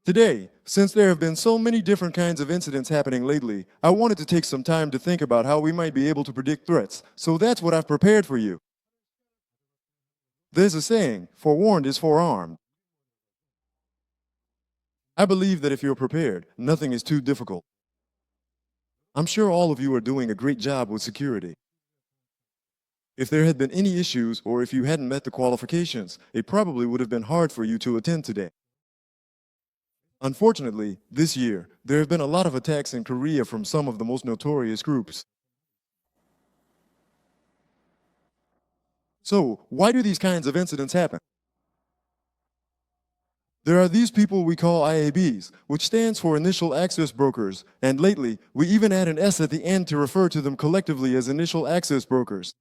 Today, since there have been so many different kinds of incidents happening lately, I wanted to take some time to think about how we might be able to predict threats, so that's what I've prepared for you. There's a saying, forewarned is forearmed. I believe that if you're prepared, nothing is too difficult. I'm sure all of you are doing a great job with security. If there had been any issues or if you hadn't met the qualifications, it probably would have been hard for you to attend today. Unfortunately, this year, there have been a lot of attacks in Korea from some of the most notorious groups. So, why do these kinds of incidents happen? There are these people we call IABs, which stands for Initial Access Brokers, and lately, we even add an S at the end to refer to them collectively as Initial Access Brokers.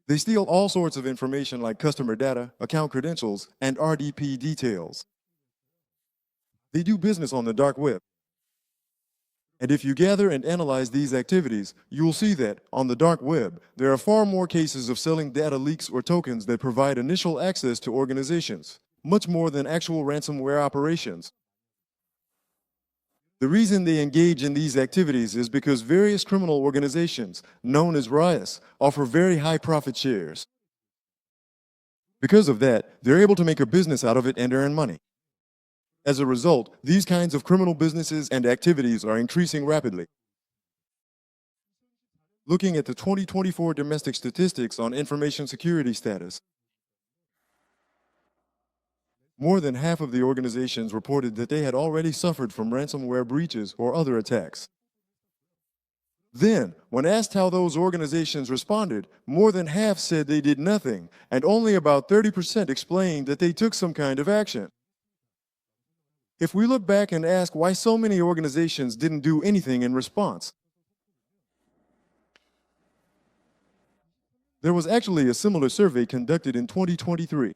They steal all sorts of information like customer data, account credentials, and RDP details. They do business on the dark web. And if you gather and analyze these activities, you'll see that, on the dark web, there are far more cases of selling data leaks or tokens that provide initial access to organizations, much more than actual ransomware operations. The reason they engage in these activities is because various criminal organizations, known as riots, offer very high profit shares. Because of that, they're able to make a business out of it and earn money. As a result, these kinds of criminal businesses and activities are increasing rapidly. Looking at the 2024 domestic statistics on information security status, more than half of the organizations reported that they had already suffered from ransomware breaches or other attacks. Then, when asked how those organizations responded, more than half said they did nothing, and only about 30% explained that they took some kind of action. If we look back and ask why so many organizations didn't do anything in response, there was actually a similar survey conducted in 2023.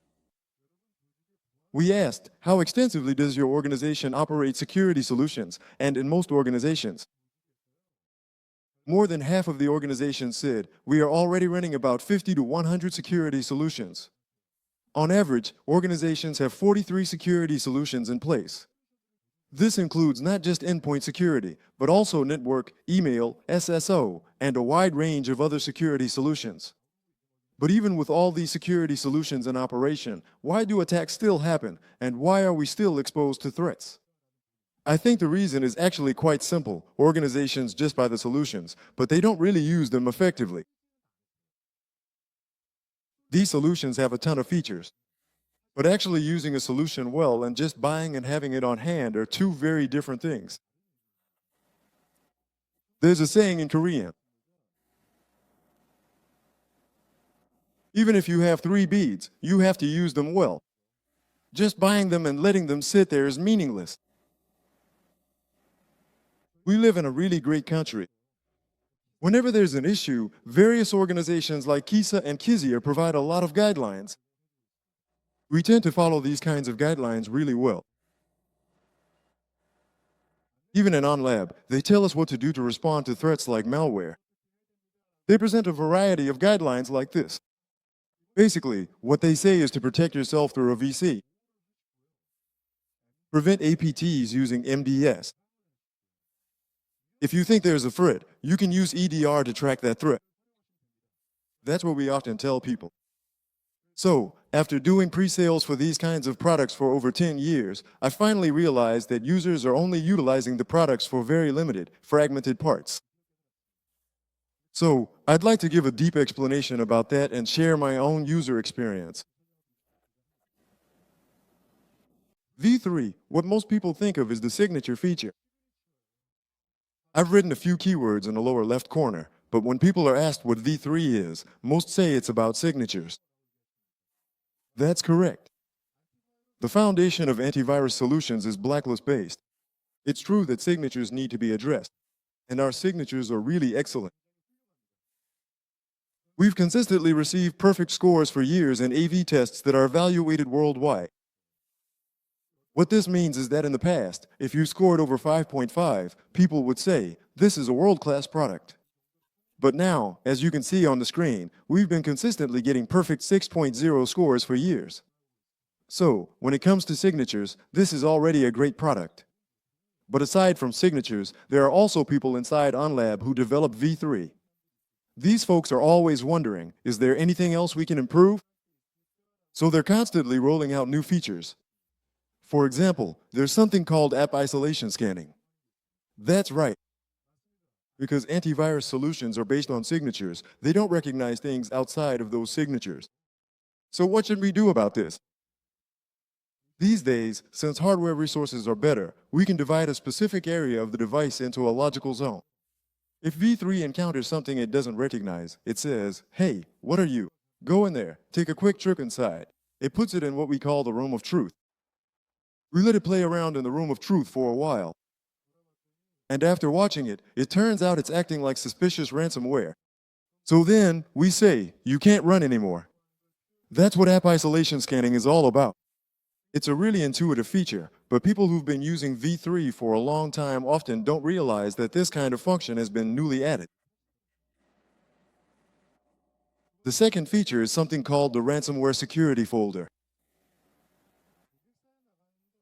We asked, how extensively does your organization operate security solutions? And in most organizations, more than half of the organizations said, we are already running about 50 to 100 security solutions. On average, organizations have 43 security solutions in place. This includes not just endpoint security, but also network, email, SSO, and a wide range of other security solutions. But even with all these security solutions in operation, why do attacks still happen, and why are we still exposed to threats? I think the reason is actually quite simple. Organizations just buy the solutions, but they don't really use them effectively. These solutions have a ton of features. But actually using a solution well and just buying and having it on hand are two very different things. There's a saying in Korean, even if you have 3 beads, you have to use them well. Just buying them and letting them sit there is meaningless. We live in a really great country. Whenever there's an issue, various organizations like KISA and KIZIA provide a lot of guidelines. We tend to follow these kinds of guidelines really well. Even in AhnLab, they tell us what to do to respond to threats like malware. They present a variety of guidelines like this. Basically, what they say is to protect yourself through a VC. Prevent APTs using MDS. If you think there's a threat, you can use EDR to track that threat. That's what we often tell people. So, after doing pre-sales for these kinds of products for over 10 years, I finally realized that users are only utilizing the products for very limited, fragmented parts. So, I'd like to give a deep explanation about that and share my own user experience. V3, what most people think of is the signature feature. I've written a few keywords in the lower left corner, but when people are asked what V3 is, most say it's about signatures. That's correct. The foundation of antivirus solutions is blacklist-based. It's true that signatures need to be addressed, and our signatures are really excellent. We've consistently received perfect scores for years in AV tests that are evaluated worldwide. What this means is that in the past, if you scored over 5.5, people would say, this is a world-class product. But now, as you can see on the screen, we've been consistently getting perfect 6.0 scores for years. So, when it comes to signatures, this is already a great product. But aside from signatures, there are also people inside AhnLab who develop V3. These folks are always wondering, is there anything else we can improve? So they're constantly rolling out new features. For example, there's something called app isolation scanning. That's right. Because antivirus solutions are based on signatures, they don't recognize things outside of those signatures. So what should we do about this? These days, since hardware resources are better, we can divide a specific area of the device into a logical zone. If V3 encounters something it doesn't recognize, it says, "Hey, what are you?" Go in there, take a quick trip inside. It puts it in what we call the room of truth. We let it play around in the room of truth for a while. And after watching it, it turns out it's acting like suspicious ransomware. So then we say, you can't run anymore. That's what app isolation scanning is all about. It's a really intuitive feature, but people who've been using V3 for a long time often don't realize that this kind of function has been newly added. The second feature is something called the ransomware security folder.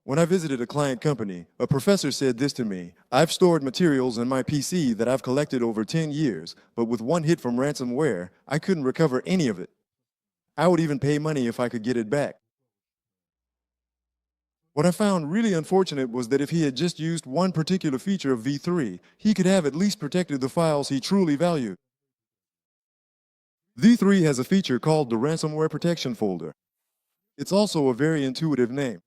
When I visited a client company, a professor said this to me: "I've stored materials in my PC that I've collected over 10 years, but with one hit from ransomware, I couldn't recover any of it. I would even pay money if I could get it back." What I found really unfortunate was that if he had just used one particular feature of V3, he could have at least protected the files he truly valued. V3 has a feature called the ransomware protection folder. It's also a very intuitive name.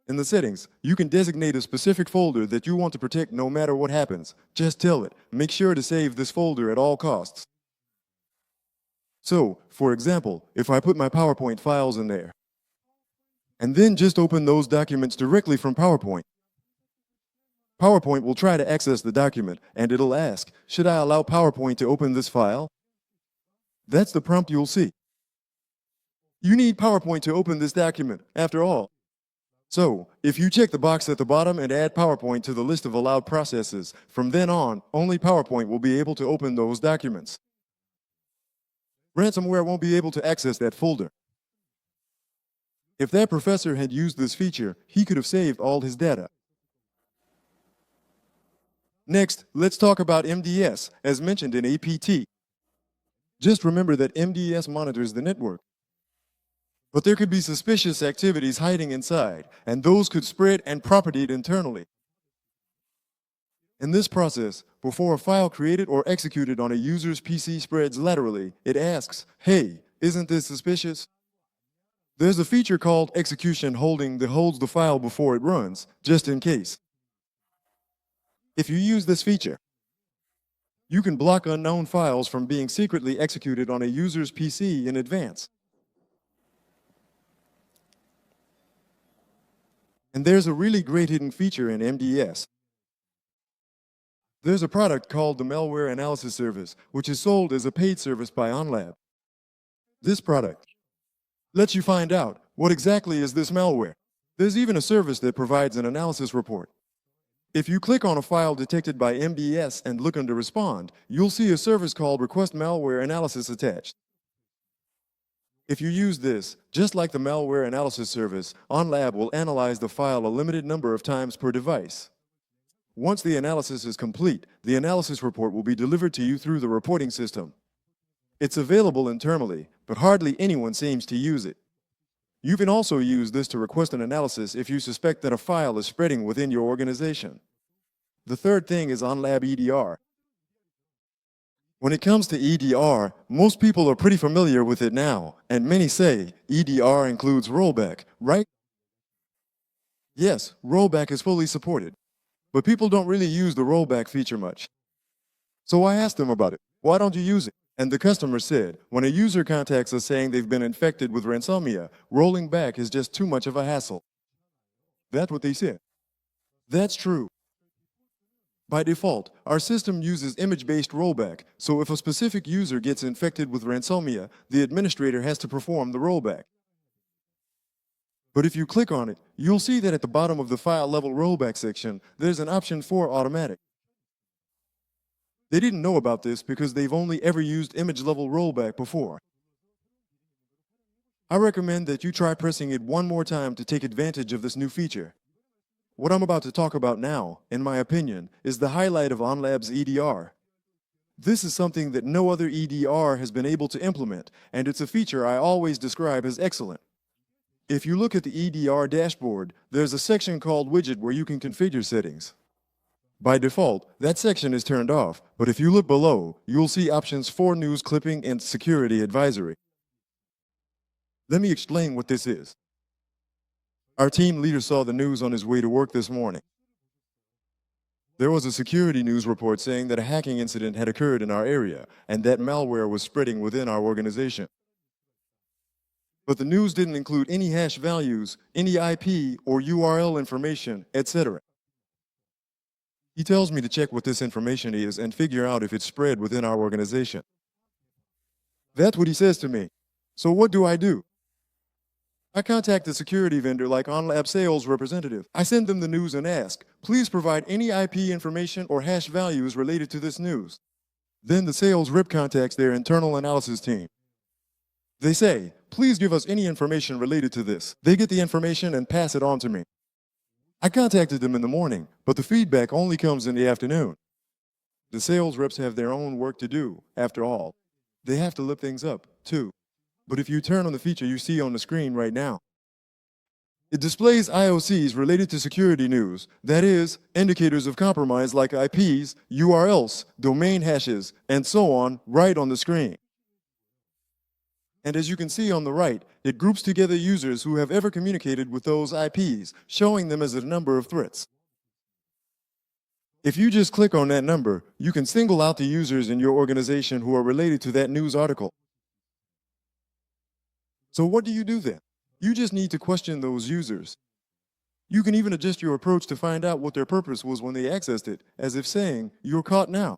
In the settings, you can designate a specific folder that you want to protect no matter what happens. Just tell it, make sure to save this folder at all costs. So, for example, if I put my PowerPoint files in there, and then just open those documents directly from PowerPoint, PowerPoint will try to access the document, and it'll ask, should I allow PowerPoint to open this file? That's the prompt you'll see. You need PowerPoint to open this document, after all. So, if you check the box at the bottom and add PowerPoint to the list of allowed processes, from then on, only PowerPoint will be able to open those documents. Ransomware won't be able to access that folder. If that professor had used this feature, he could have saved all his data. Next, let's talk about MDS, as mentioned in APT. Just remember that MDS monitors the network. But there could be suspicious activities hiding inside, and those could spread and propagate internally. In this process, before a file created or executed on a user's PC spreads laterally, it asks, "Hey, isn't this suspicious?" There's a feature called execution holding that holds the file before it runs, just in case. If you use this feature, you can block unknown files from being secretly executed on a user's PC in advance. And there's a really great hidden feature in MDS. There's a product called the Malware Analysis Service, which is sold as a paid service by AhnLab. This product lets you find out what exactly is this malware. There's even a service that provides an analysis report. If you click on a file detected by MDS and look under Respond, you'll see a service called Request Malware Analysis attached. If you use this, just like the Malware Analysis Service, AhnLab will analyze the file a limited number of times per device. Once the analysis is complete, the analysis report will be delivered to you through the reporting system. It's available internally, but hardly anyone seems to use it. You can also use this to request an analysis if you suspect that a file is spreading within your organization. The third thing is AhnLab EDR. When it comes to EDR, most people are pretty familiar with it now, and many say EDR includes rollback, right? Yes, rollback is fully supported, but people don't really use the rollback feature much. So I asked them about it. Why don't you use it? And the customer said, when a user contacts us saying they've been infected with ransomware, rolling back is just too much of a hassle. That's what they said. That's true. By default, our system uses image-based rollback, so if a specific user gets infected with ransomware, the administrator has to perform the rollback. But if you click on it, you'll see that at the bottom of the file-level rollback section, there's an option for automatic. They didn't know about this because they've only ever used image-level rollback before. I recommend that you try pressing it one more time to take advantage of this new feature. What I'm about to talk about now, in my opinion, is the highlight of AhnLab's EDR. This is something that no other EDR has been able to implement, and it's a feature I always describe as excellent. If you look at the EDR dashboard, there's a section called Widget where you can configure settings. By default, that section is turned off, but if you look below, you'll see options for news clipping and security advisory. Let me explain what this is. Our team leader saw the news on his way to work this morning. There was a security news report saying that a hacking incident had occurred in our area and that malware was spreading within our organization. But the news didn't include any hash values, any IP or URL information, etc. He tells me to check what this information is and figure out if it's spread within our organization. That's what he says to me. So what do? I contact the security vendor like AhnLab sales representative. I send them the news and ask, please provide any IP information or hash values related to this news. Then the sales rep contacts their internal analysis team. They say, please give us any information related to this. They get the information and pass it on to me. I contacted them in the morning, but the feedback only comes in the afternoon. The sales reps have their own work to do, after all. They have to look things up, too. But if you turn on the feature you see on the screen right now, it displays IOCs related to security news, that is, indicators of compromise like IPs, URLs, domain hashes, and so on, right on the screen. And as you can see on the right, it groups together users who have ever communicated with those IPs, showing them as a number of threats. If you just click on that number, you can single out the users in your organization who are related to that news article. So what do you do then? You just need to question those users. You can even adjust your approach to find out what their purpose was when they accessed it, as if saying, you're caught now.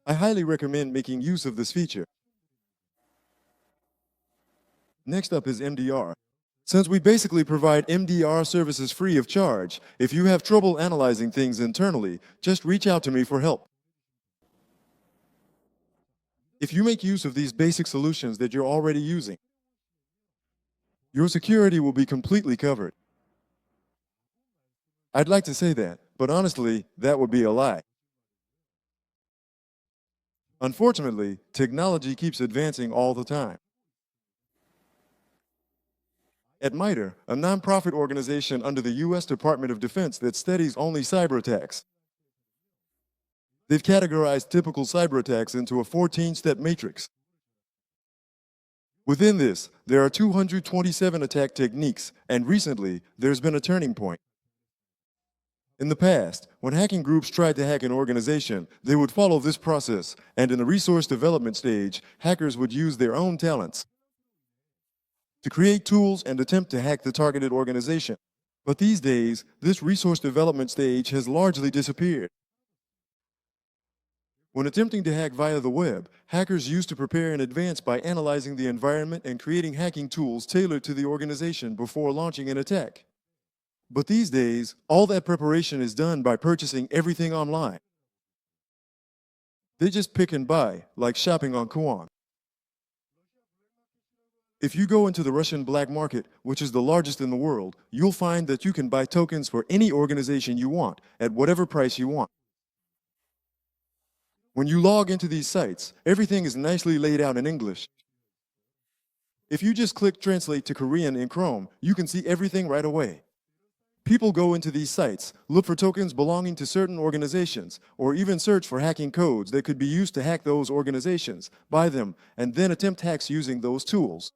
I highly recommend making use of this feature. Next up is MDR. Since we basically provide MDR services free of charge, if you have trouble analyzing things internally, just reach out to me for help. If you make use of these basic solutions that you're already using, your security will be completely covered. I'd like to say that, but honestly, that would be a lie. Unfortunately, technology keeps advancing all the time. At MITRE, a nonprofit organization under the U.S. Department of Defense that studies only cyber attacks, they've categorized typical cyber attacks into a 14-step matrix. Within this, there are 227 attack techniques, and recently, there's been a turning point. In the past, when hacking groups tried to hack an organization, they would follow this process, and in the resource development stage, hackers would use their own talents to create tools and attempt to hack the targeted organization. But these days, this resource development stage has largely disappeared. When attempting to hack via the web, hackers used to prepare in advance by analyzing the environment and creating hacking tools tailored to the organization before launching an attack. But these days, all that preparation is done by purchasing everything online. They just pick and buy, like shopping on Kuon. If you go into the Russian black market, which is the largest in the world, you'll find that you can buy tokens for any organization you want, at whatever price you want. When you log into these sites, everything is nicely laid out in English. If you just click Translate to Korean in Chrome, you can see everything right away. People go into these sites, look for tokens belonging to certain organizations, or even search for hacking codes that could be used to hack those organizations, buy them, and then attempt hacks using those tools.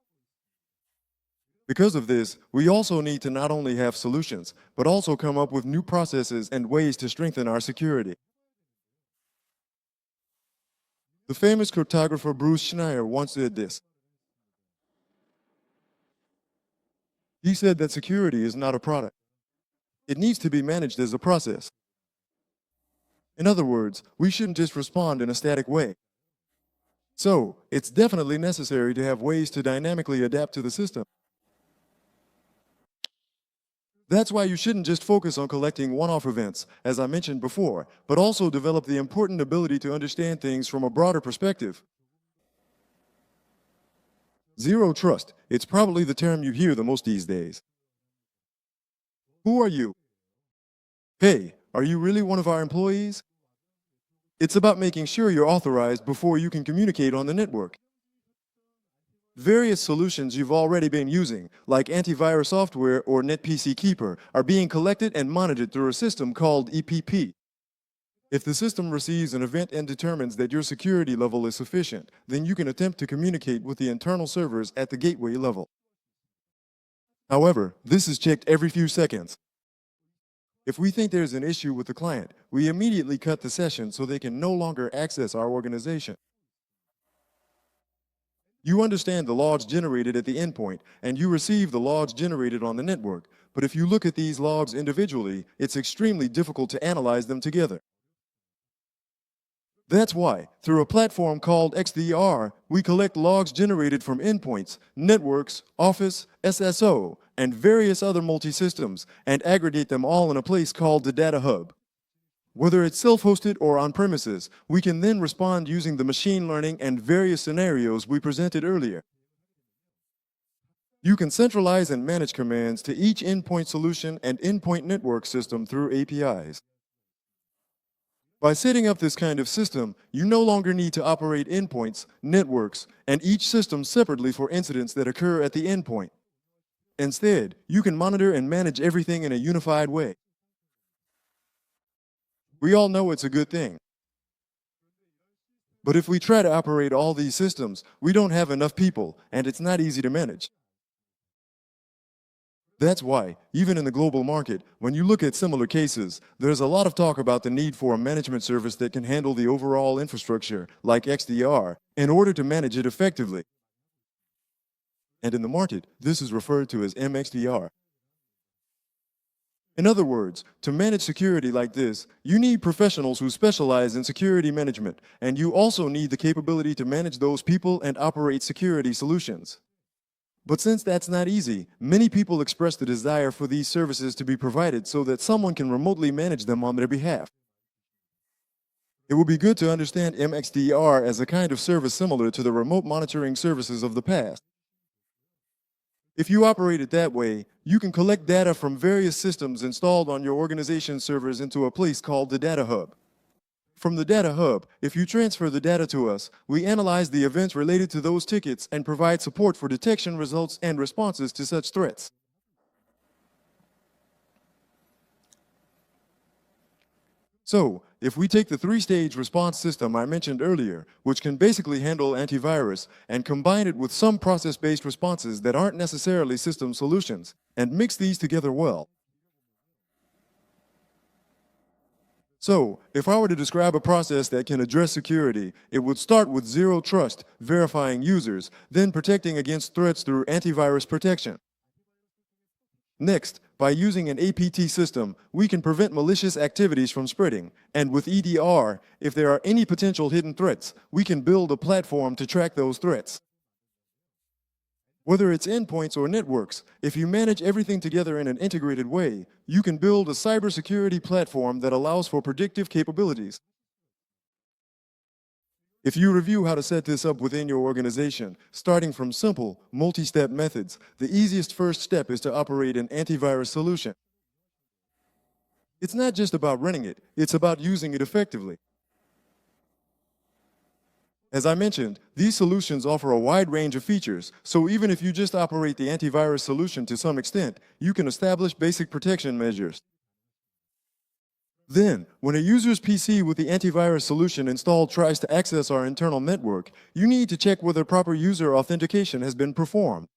Because of this, we also need to not only have solutions, but also come up with new processes and ways to strengthen our security. The famous cryptographer Bruce Schneier once said this. He said that security is not a product. It needs to be managed as a process. In other words, we shouldn't just respond in a static way. So, it's definitely necessary to have ways to dynamically adapt to the system. That's why you shouldn't just focus on collecting one-off events, as I mentioned before, but also develop the important ability to understand things from a broader perspective. Zero trust. It's probably the term you hear the most these days. Who are you? Hey, are you really one of our employees? It's about making sure you're authorized before you can communicate on the network. Various solutions you've already been using, like antivirus software or NetPC Keeper, are being collected and monitored through a system called EPP. If the system receives an event and determines that your security level is sufficient, then you can attempt to communicate with the internal servers at the gateway level. However, this is checked every few seconds. If we think there's an issue with the client, we immediately cut the session so they can no longer access our organization. You understand the logs generated at the endpoint, and you receive the logs generated on the network. But if you look at these logs individually, it's extremely difficult to analyze them together. That's why, through a platform called XDR, we collect logs generated from endpoints, networks, Office, SSO, and various other multi-systems, and aggregate them all in a place called the Data Hub. Whether it's self-hosted or on-premises, we can then respond using the machine learning and various scenarios we presented earlier. You can centralize and manage commands to each endpoint solution and endpoint network system through APIs. By setting up this kind of system, you no longer need to operate endpoints, networks, and each system separately for incidents that occur at the endpoint. Instead, you can monitor and manage everything in a unified way. We all know it's a good thing. But if we try to operate all these systems, we don't have enough people, and it's not easy to manage. That's why, even in the global market, when you look at similar cases, there's a lot of talk about the need for a management service that can handle the overall infrastructure, like XDR, in order to manage it effectively. And in the market, this is referred to as MXDR. In other words, to manage security like this, you need professionals who specialize in security management, and you also need the capability to manage those people and operate security solutions. But since that's not easy, many people express the desire for these services to be provided so that someone can remotely manage them on their behalf. It would be good to understand MXDR as a kind of service similar to the remote monitoring services of the past. If you operate it that way, you can collect data from various systems installed on your organization's servers into a place called the Data Hub. From the Data Hub, if you transfer the data to us, we analyze the events related to those tickets and provide support for detection results and responses to such threats. So, if we take the three-stage response system I mentioned earlier, which can basically handle antivirus, and combine it with some process-based responses that aren't necessarily system solutions, and mix these together well. So, if I were to describe a process that can address security, it would start with zero trust, verifying users, then protecting against threats through antivirus protection. Next, by using an APT system, we can prevent malicious activities from spreading. And with EDR, if there are any potential hidden threats, we can build a platform to track those threats. Whether it's endpoints or networks, if you manage everything together in an integrated way, you can build a cybersecurity platform that allows for predictive capabilities. If you review how to set this up within your organization, starting from simple, multi-step methods, the easiest first step is to operate an antivirus solution. It's not just about running it, it's about using it effectively. As I mentioned, these solutions offer a wide range of features, so even if you just operate the antivirus solution to some extent, you can establish basic protection measures. Then, when a user's PC with the antivirus solution installed tries to access our internal network, you need to check whether proper user authentication has been performed.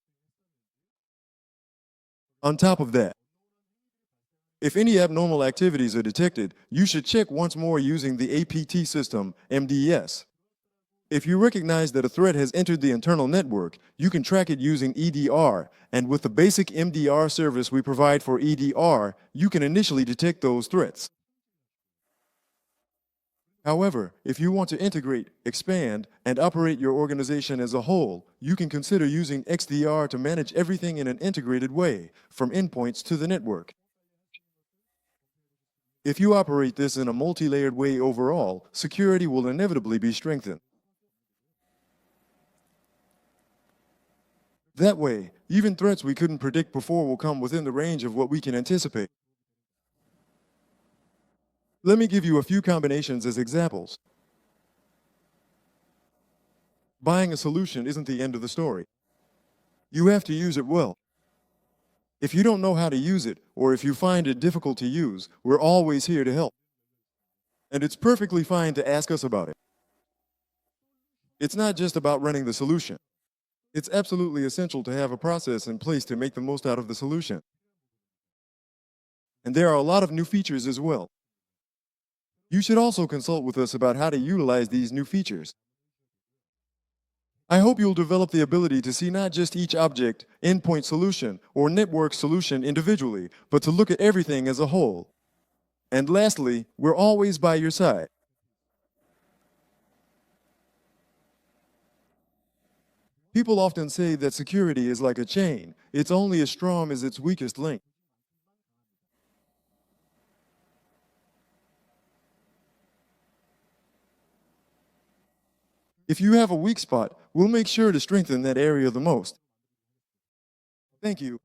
On top of that, if any abnormal activities are detected, you should check once more using the APT system, MDS. If you recognize that a threat has entered the internal network, you can track it using EDR, and with the basic MDR service we provide for EDR, you can initially detect those threats. However, if you want to integrate, expand, and operate your organization as a whole, you can consider using XDR to manage everything in an integrated way, from endpoints to the network. If you operate this in a multi-layered way overall, security will inevitably be strengthened. That way, even threats we couldn't predict before will come within the range of what we can anticipate. Let me give you a few combinations as examples. Buying a solution isn't the end of the story. You have to use it well. If you don't know how to use it, or if you find it difficult to use, we're always here to help. And it's perfectly fine to ask us about it. It's not just about running the solution. It's absolutely essential to have a process in place to make the most out of the solution. And there are a lot of new features as well. You should also consult with us about how to utilize these new features. I hope you'll develop the ability to see not just each object, endpoint solution, or network solution individually, but to look at everything as a whole. And lastly, we're always by your side. People often say that security is like a chain. It's only as strong as its weakest link. If you have a weak spot, we'll make sure to strengthen that area the most. Thank you.